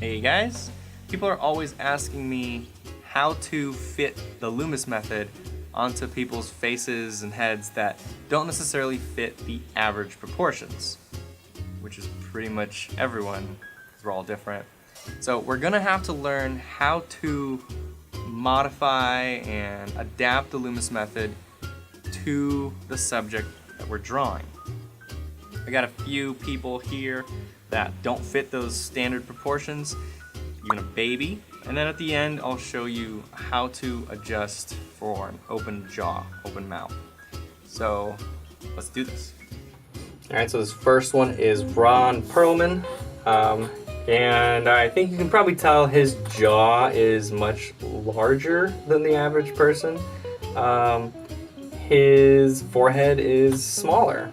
Hey guys, people are always asking me how to fit the loomis method onto people's faces and heads that don't necessarily fit the average proportions, which is pretty much everyone, because we're all different. So we're gonna have to learn how to modify and adapt the loomis method to the subject that we're drawing. I got a few people here that don't fit those standard proportions, even a baby. And then at the end, I'll show you how to adjust for an open jaw, open mouth. So let's do this. All right, so this first one is Ron Perlman. And I think you can probably tell his jaw is much larger than the average person. His forehead is smaller.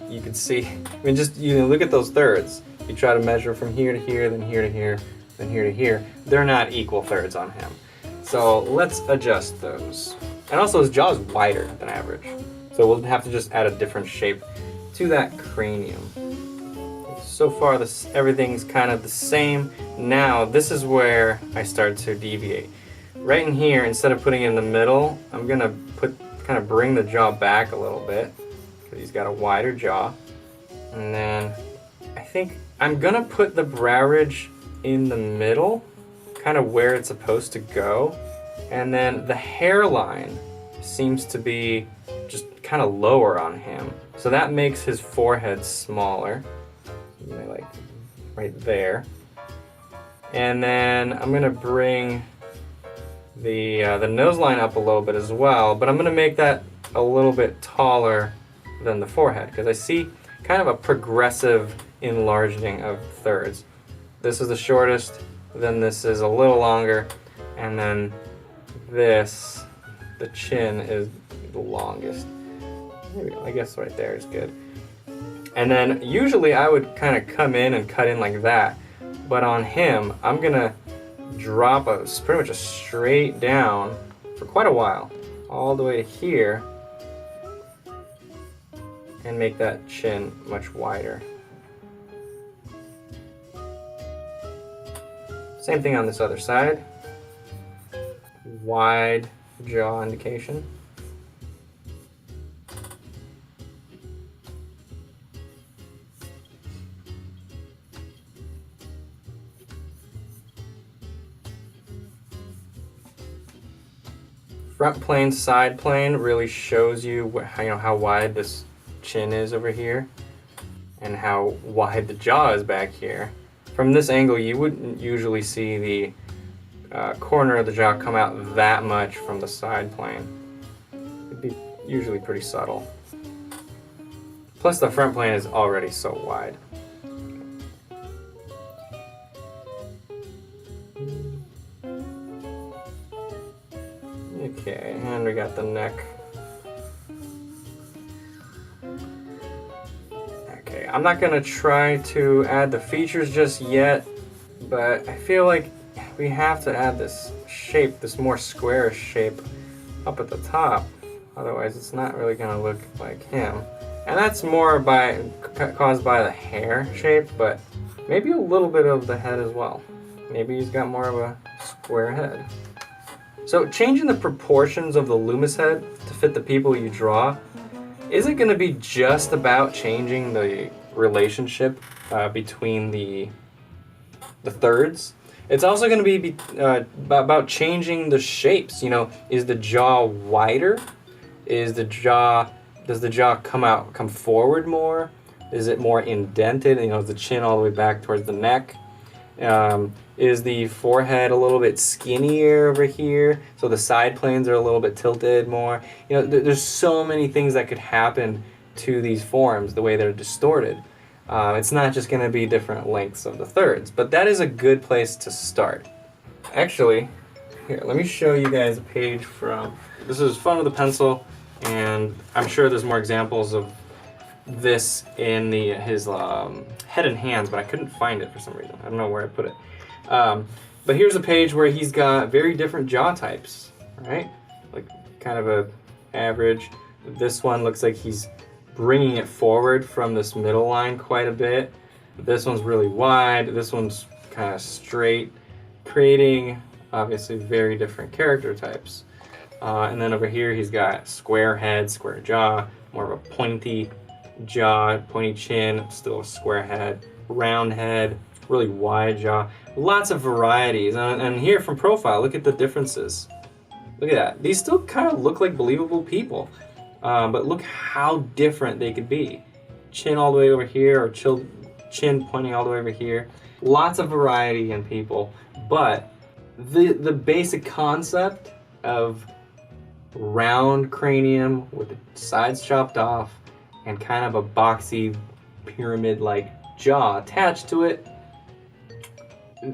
You can see, I mean, just look at those thirds. You try to measure from here to here, then here to here, then here to here. They're not equal thirds on him. So let's adjust those. And also his jaw is wider than average. So we'll have to just add a different shape to that cranium. So far everything's kind of the same. Now this is where I start to deviate. Right in here, instead of putting it in the middle, I'm gonna kind of bring the jaw back a little bit, because he's got a wider jaw. And then I think I'm gonna put the brow ridge in the middle, kind of where it's supposed to go. And then the hairline seems to be just kind of lower on him. So that makes his forehead smaller, like right there. And then I'm gonna bring the nose line up a little bit as well, but I'm gonna make that a little bit taller than the forehead, because I see kind of a progressive enlarging of thirds. This is the shortest, then this is a little longer, and then this, the chin, is the longest. There we go. I guess right there is good. And then usually I would kind of come in and cut in like that, but on him I'm gonna drop pretty much a straight down for quite a while, all the way to here, and make that chin much wider. Same thing on this other side. Wide jaw indication. Front plane, side plane really shows you how wide this chin is over here and how wide the jaw is back here. From this angle, you wouldn't usually see the corner of the jaw come out that much from the side plane. It'd be usually pretty subtle. Plus the front plane is already so wide. Okay, and we got the neck. Okay, I'm not gonna try to add the features just yet, but I feel like we have to add this shape, this more squarish shape up at the top. Otherwise it's not really gonna look like him. And that's more caused by the hair shape, but maybe a little bit of the head as well. Maybe he's got more of a square head. So changing the proportions of the loomis head to fit the people you draw isn't going to be just about changing the relationship between the thirds. It's also going to be about changing the shapes. Is the jaw wider? Does the jaw come forward more? Is it more indented? Is the chin all the way back towards the neck? Is the forehead a little bit skinnier over here, so the side planes are a little bit tilted more? There's so many things that could happen to these forms the way they're distorted. It's not just going to be different lengths of the thirds, but that is a good place to start. Actually, here, let me show you guys a page from, this is Fun with a Pencil, and I'm sure there's more examples of this in his head and hands, but I couldn't find it for some reason. I don't know where I put it. But here's a page where he's got very different jaw types, right? Like kind of a average. This one looks like he's bringing it forward from this middle line quite a bit. This one's really wide. This one's kind of straight, creating obviously very different character types. And then over here he's got square head, square jaw, more of a pointy jaw, pointy chin, still a square head, round head, really wide jaw. Lots of varieties. And here from profile, look at the differences. Look at that. These still kind of look like believable people. But look how different they could be. Chin all the way over here, or chin pointing all the way over here. Lots of variety in people, but the basic concept of round cranium with the sides chopped off and kind of a boxy pyramid-like jaw attached to it,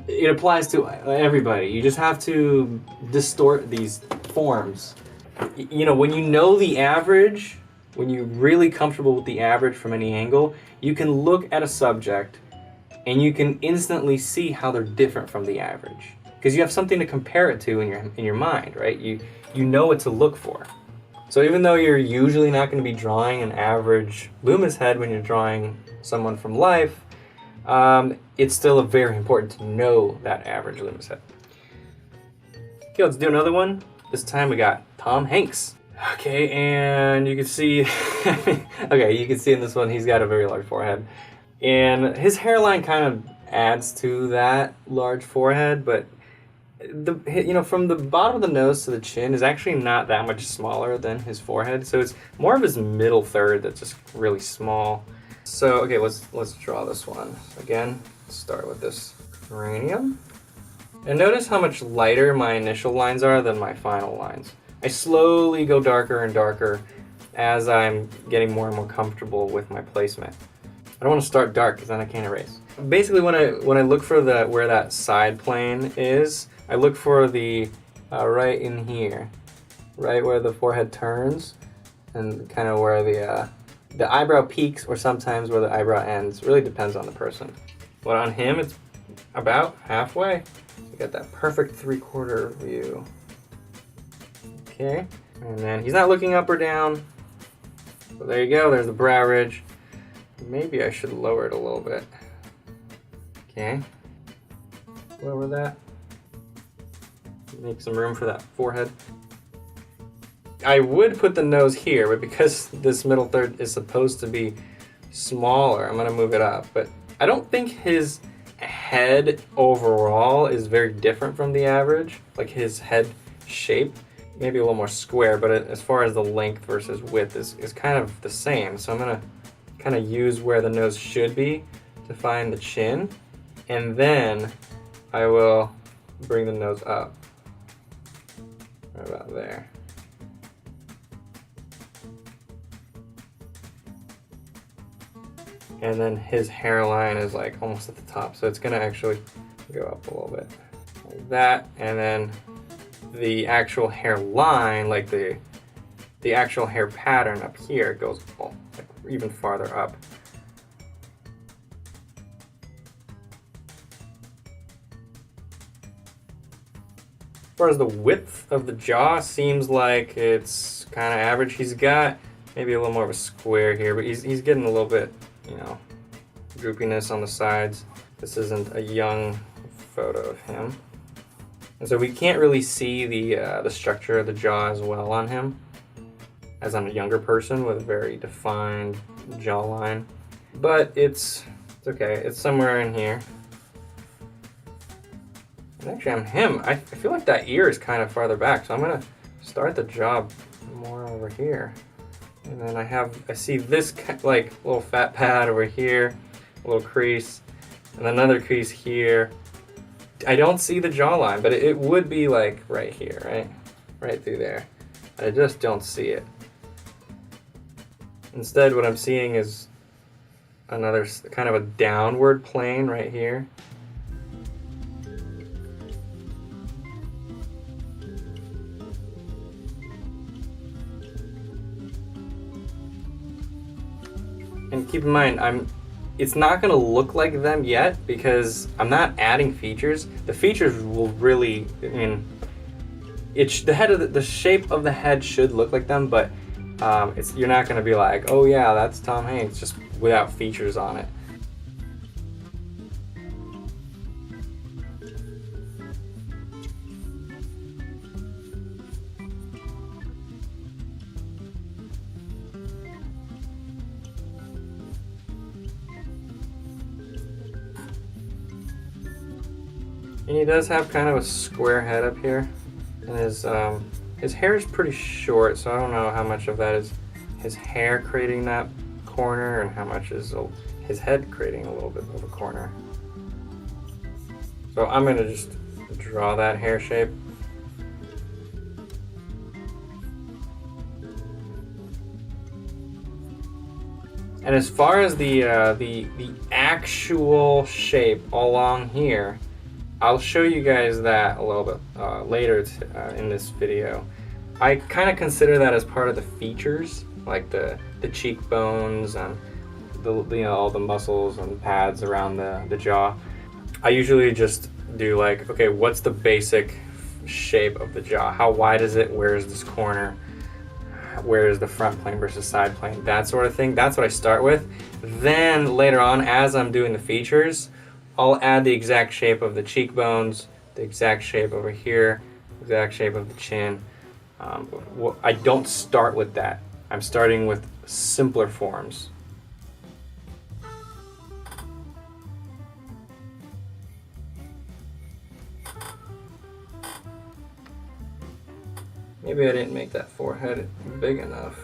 it applies to everybody. You just have to distort these forms. You know, when you know the average, when you're really comfortable with the average from any angle, you can look at a subject and you can instantly see how they're different from the average, because you have something to compare it to in your mind, right? You know what to look for. So even though you're usually not going to be drawing an average loomis head when you're drawing someone from life, it's still very important to know that average loomis head. Okay, let's do another one. This time we got Tom Hanks. Okay, and you can see, okay, you can see in this one he's got a very large forehead. And his hairline kind of adds to that large forehead, but from the bottom of the nose to the chin is actually not that much smaller than his forehead. So it's more of his middle third that's just really small. So, okay, let's draw this one. Again, start with this cranium. And notice how much lighter my initial lines are than my final lines. I slowly go darker and darker as I'm getting more and more comfortable with my placement. I don't want to start dark because then I can't erase. Basically, when I look for where that side plane is, I look for the right in here, right where the forehead turns, and kind of where the eyebrow peaks, or sometimes where the eyebrow ends. Really depends on the person. But on him, it's about halfway. You got that perfect 3/4 view. Okay, and then he's not looking up or down. So there you go, there's the brow ridge. Maybe I should lower it a little bit. Okay, lower that. Make some room for that forehead. I would put the nose here, but because this middle third is supposed to be smaller, I'm gonna move it up. But I don't think his head overall is very different from the average. Like his head shape, maybe a little more square, but as far as the length versus width is kind of the same. So I'm gonna kind of use where the nose should be to find the chin, and then I will bring the nose up. Right about there. And then his hairline is like almost at the top, so it's gonna actually go up a little bit like that. And then the actual hairline, like the actual hair pattern up here, goes like even farther up. As far as the width of the jaw, seems like it's kind of average. He's got maybe a little more of a square here, but he's getting a little bit, droopiness on the sides. This isn't a young photo of him. And so we can't really see the structure of the jaw as well on him as on a younger person with a very defined jawline. But it's okay, it's somewhere in here. And actually on him, I feel like that ear is kind of farther back, so I'm gonna start the jaw more over here. And then I see this like little fat pad over here, a little crease, and another crease here. I don't see the jawline, but it would be like right here, right? Right through there. I just don't see it. Instead, what I'm seeing is another kind of a downward plane right here. And keep in mind, it's not going to look like them yet because I'm not adding features. The features will really, the shape of the head should look like them, but you're not going to be like, oh yeah, that's Tom Hanks, just without features on it. And he does have kind of a square head up here. And his hair is pretty short, so I don't know how much of that is his hair creating that corner and how much is his head creating a little bit of a corner. So I'm gonna just draw that hair shape. And as far as the actual shape along here, I'll show you guys that a little bit later in this video. I kind of consider that as part of the features, like the cheekbones and all the muscles and pads around the jaw. I usually just do like, okay, what's the basic shape of the jaw? How wide is it? Where is this corner? Where is the front plane versus side plane? That sort of thing. That's what I start with. Then later on, as I'm doing the features, I'll add the exact shape of the cheekbones, the exact shape over here, exact shape of the chin. I don't start with that. I'm starting with simpler forms. Maybe I didn't make that forehead big enough.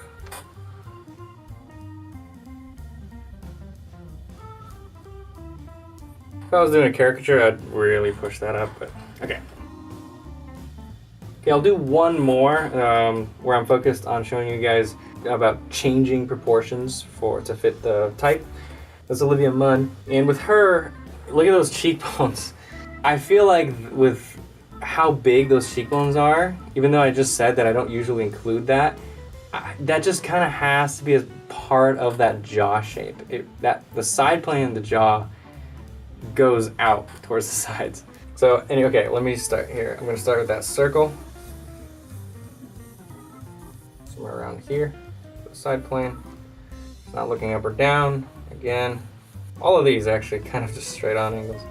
If I was doing a caricature, I'd really push that up, but okay. Okay, I'll do one more where I'm focused on showing you guys about changing proportions to fit the type. That's Olivia Munn. And with her, look at those cheekbones. I feel like with how big those cheekbones are, even though I just said that I don't usually include that, that just kind of has to be a part of that jaw shape. The side plane of the jaw goes out towards the sides. So anyway, okay, let me start here. I'm going to start with that circle. Somewhere around here, the side plane. It's not looking up or down. Again, all of these actually kind of just straight on angles.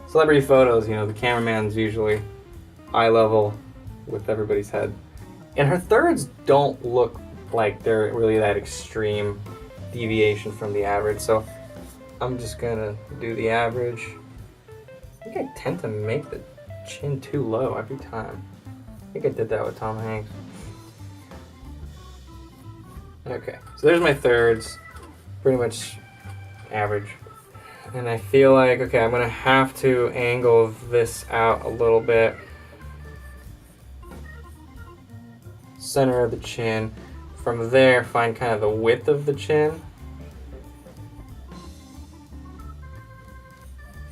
Celebrity photos, the cameraman's usually eye level with everybody's head. And her thirds don't look like they're really that extreme deviation from the average, so I'm just gonna do the average. I think I tend to make the chin too low every time. I think I did that with Tom Hanks. Okay, so there's my thirds, pretty much average. And I feel like, okay, I'm gonna have to angle this out a little bit. Center of the chin. From there, find kind of the width of the chin.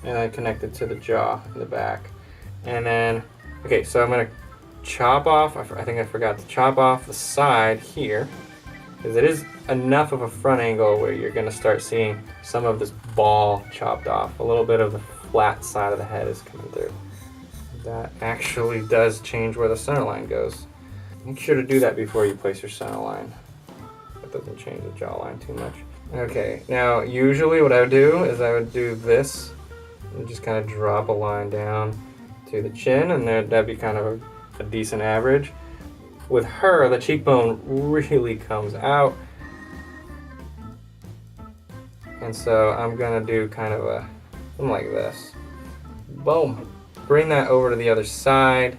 And then connect it to the jaw in the back. And then, okay, so I'm gonna chop off, I think I forgot to chop off the side here, because it is enough of a front angle where you're gonna start seeing some of this ball chopped off. A little bit of the flat side of the head is coming through. That actually does change where the center line goes. Make sure to do that before you place your center line. That doesn't change the jawline too much. Okay, now usually what I would do is I would do this and just kind of drop a line down to the chin, and that'd be kind of a decent average. With her, the cheekbone really comes out. And so I'm gonna do kind of something like this. Boom. Bring that over to the other side.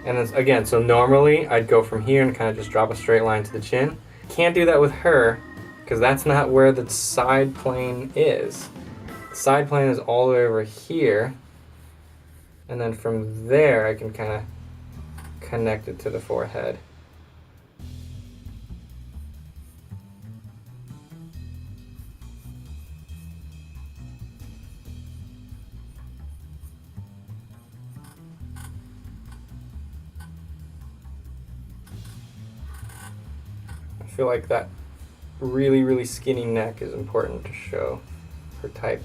And then, again, so normally I'd go from here and kind of just drop a straight line to the chin. Can't do that with her because that's not where the side plane is. The side plane is all the way over here. And then from there I can kind of connect it to the forehead. I feel like that really, really skinny neck is important to show her type.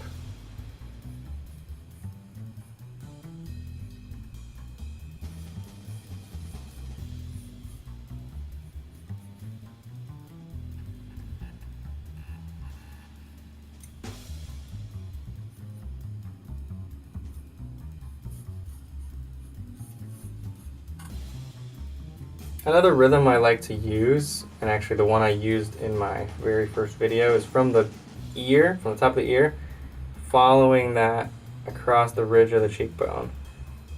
Another rhythm I like to use, and actually the one I used in my very first video, is from the ear, from the top of the ear, following that across the ridge of the cheekbone,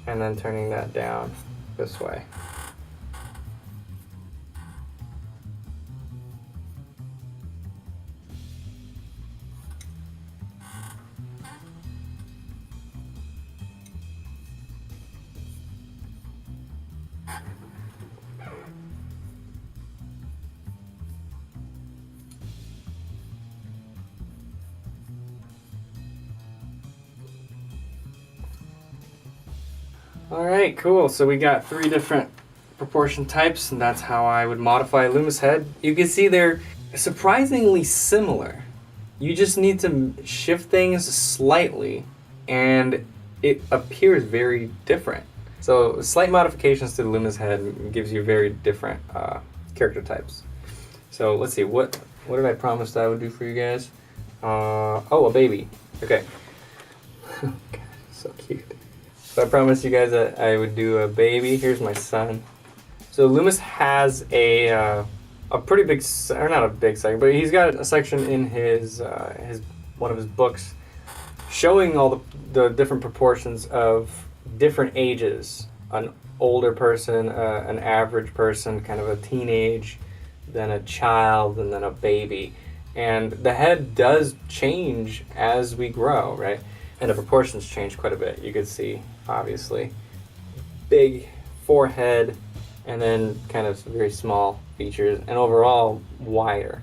and then turning that down this way. All right, cool. So we got 3 different proportion types, and that's how I would modify a loomis head. You can see they're surprisingly similar. You just need to shift things slightly, and it appears very different. So slight modifications to the loomis head gives you very different character types. So let's see, what did I promise that I would do for you guys? Oh, a baby. Okay. God, so cute. So I promised you guys that I would do a baby. Here's my son. So Loomis has a pretty big, or not a big section, but he's got a section in his one of his books showing all the different proportions of different ages. An older person, an average person, kind of a teenage, then a child, and then a baby. And the head does change as we grow, right? And the proportions change quite a bit. You could see, obviously, big forehead, and then kind of very small features, and overall wider.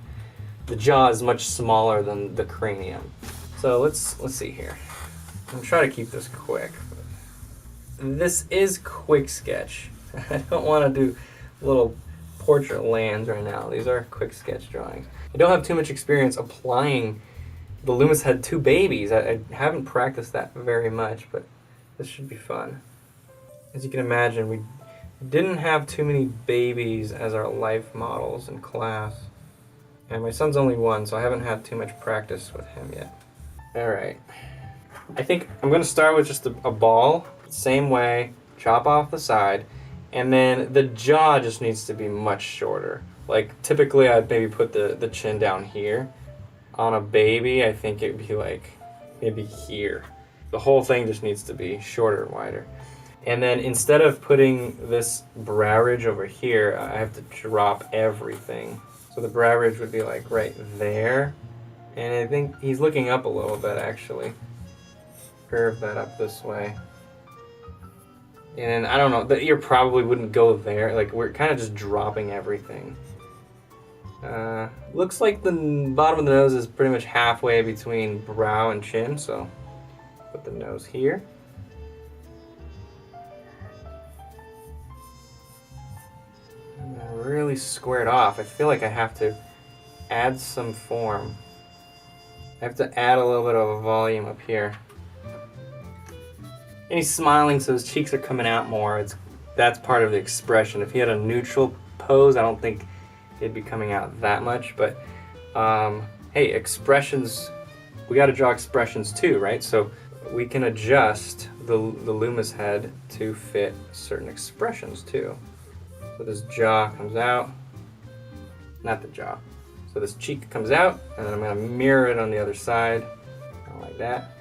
The jaw is much smaller than the cranium. So let's see here. I'm trying to keep this quick. This is quick sketch. I don't want to do little portrait lands right now. These are quick sketch drawings. I don't have too much experience applying the Loomis head to babies. I haven't practiced that very much, but this should be fun. As you can imagine, we didn't have too many babies as our life models in class. And my son's only 1, so I haven't had too much practice with him yet. Alright. I think I'm going to start with just a ball, same way, chop off the side, and then the jaw just needs to be much shorter. Like, typically I'd maybe put the chin down here. On a baby, I think it'd be like maybe here. The whole thing just needs to be shorter, wider. And then instead of putting this brow ridge over here, I have to drop everything. So the brow ridge would be like right there. And I think he's looking up a little bit, actually. Curve that up this way. And I don't know, the ear probably wouldn't go there. Like, we're kind of just dropping everything. Looks like the bottom of the nose is pretty much halfway between brow and chin, so put the nose here. And then really square it off. I feel like I have to add some form. I have to add a little bit of a volume up here. And he's smiling, so his cheeks are coming out more. That's part of the expression. If he had a neutral pose, I don't think it'd be coming out that much, but hey, expressions, we got to draw expressions too, right? So we can adjust the Loomis head to fit certain expressions too. So this jaw comes out, not the jaw. So this cheek comes out, and then I'm going to mirror it on the other side, kind of like that.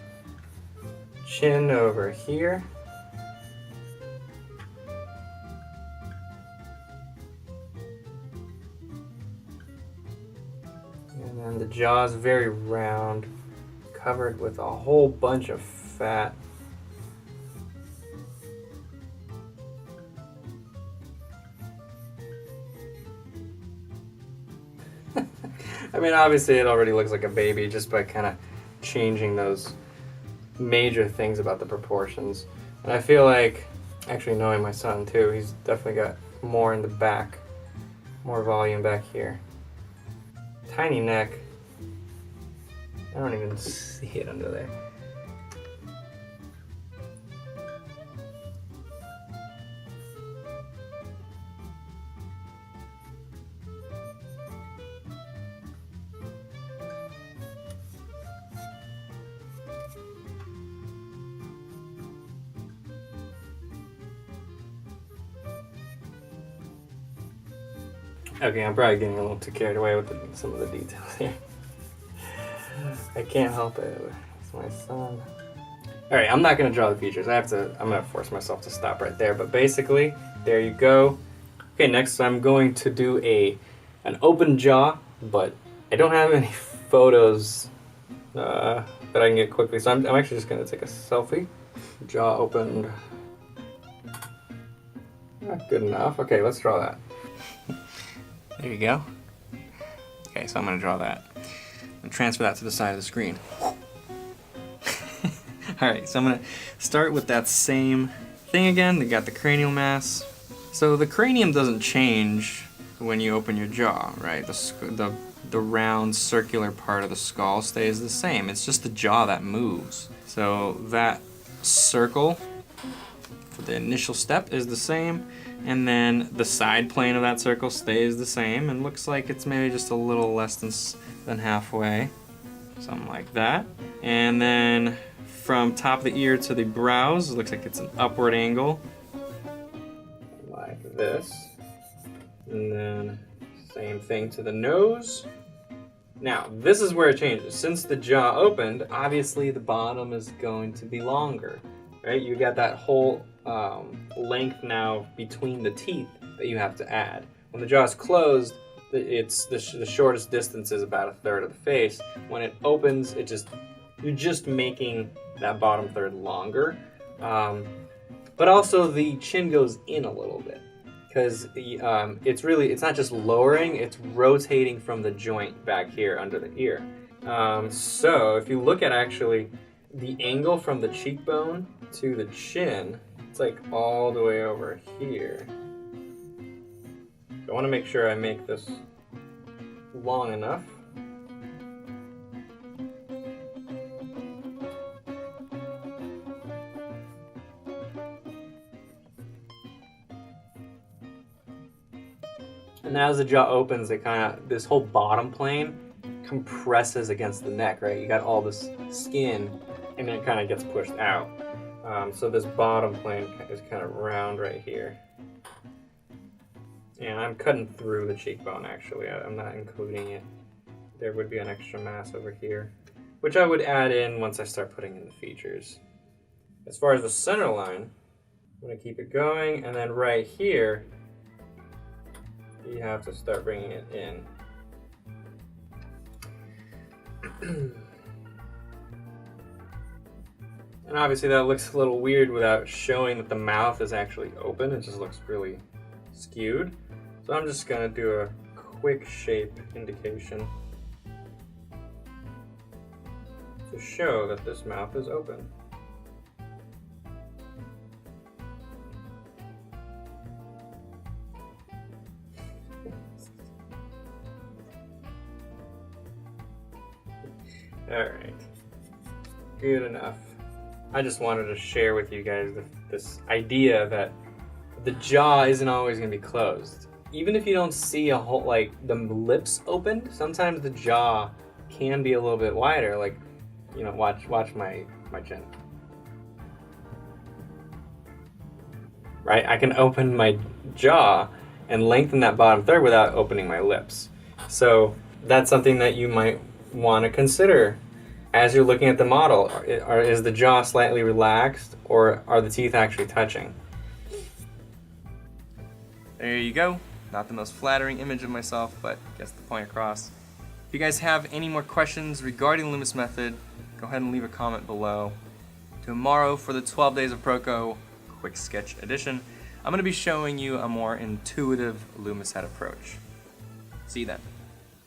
Chin over here. And then the jaw is very round, covered with a whole bunch of fat. I mean, obviously it already looks like a baby just by kind of changing those major things about the proportions. And I feel like, actually knowing my son too, he's definitely got more in the back, more volume back here. Tiny neck. I don't even see it under there. Okay, I'm probably getting a little too carried away with some of the details here. I can't help it. It's my son. All right, I'm not gonna draw the features. I'm gonna force myself to stop right there, but basically, there you go. Okay, next I'm going to do an open jaw, but I don't have any photos that I can get quickly, so I'm actually just gonna take a selfie. Jaw opened. Not good enough. Okay, let's draw that. There you go. Okay, so I'm gonna draw that. And transfer that to the side of the screen. Alright, so I'm gonna start with that same thing again. They got the cranial mass. So the cranium doesn't change when you open your jaw, right? The round circular part of the skull stays the same. It's just the jaw that moves. So that circle for the initial step is the same, and then the side plane of that circle stays the same and looks like it's maybe just a little less than halfway. Something like that. And then from top of the ear to the brows, it looks like it's an upward angle. Like this. And then same thing to the nose. Now, this is where it changes. Since the jaw opened, obviously the bottom is going to be longer, right? You got that whole length now between the teeth that you have to add. When the jaw is closed, it's the shortest distance is about a third of the face. When it opens, you're just making that bottom third longer. But also the chin goes in a little bit, because it's not just lowering, it's rotating from the joint back here under the ear. So if you look at actually the angle from the cheekbone to the chin, it's like all the way over here. I want to make sure I make this long enough. And as the jaw opens, this whole bottom plane compresses against the neck, right? You got all this skin, and then it kind of gets pushed out. So this bottom plane is kind of round right here. And I'm cutting through the cheekbone, actually. I'm not including it. There would be an extra mass over here, which I would add in once I start putting in the features. As far as the center line, I'm going to keep it going, and then right here, you have to start bringing it in. And obviously that looks a little weird without showing that the mouth is actually open. It just looks really skewed. So I'm just going to do a quick shape indication to show that this mouth is open. Alright, good enough. I just wanted to share with you guys this idea that the jaw isn't always going to be closed. Even if you don't see a whole, like the lips opened, sometimes the jaw can be a little bit wider. Like, you know, watch my chin. Right? I can open my jaw and lengthen that bottom third without opening my lips. So that's something that you might want to consider as you're looking at the model. Is the jaw slightly relaxed, or are the teeth actually touching? There you go. Not the most flattering image of myself, but gets the point across. If you guys have any more questions regarding the loomis method, go ahead and leave a comment below. Tomorrow for the 12 Days of Proko Quick Sketch Edition, I'm going to be showing you a more intuitive loomis head approach. See you then.